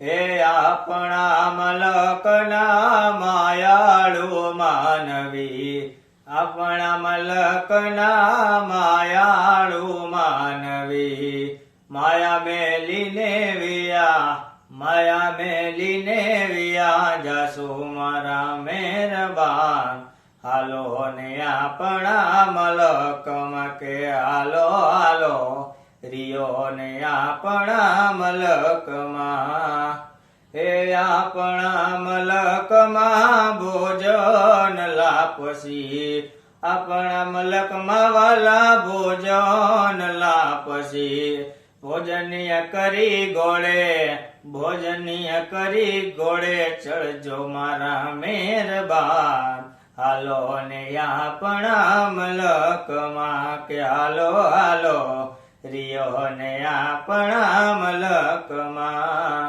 હે આપણા મલકના માયાળુ માનવી, આપણા મલકના માયાળુ માનવી, માયા મેલીને વિયા જાસુ મારા મહેરબાન, હાલો ને આપણા મલકમાં કે હાલો હાલો રિયો ને આપણા મલકમાં, હે આપણા મલકમાં ભોજન લાપસી, આપણા મલકમાં વાલા ભોજન લાપસી, ભોજનીય કરી ગોળે ચડજો મારા મહેરબાન, હાલો ને આપણા મલકમાં કે હાલો હાલો રિયો ને આપણા મલકમાં.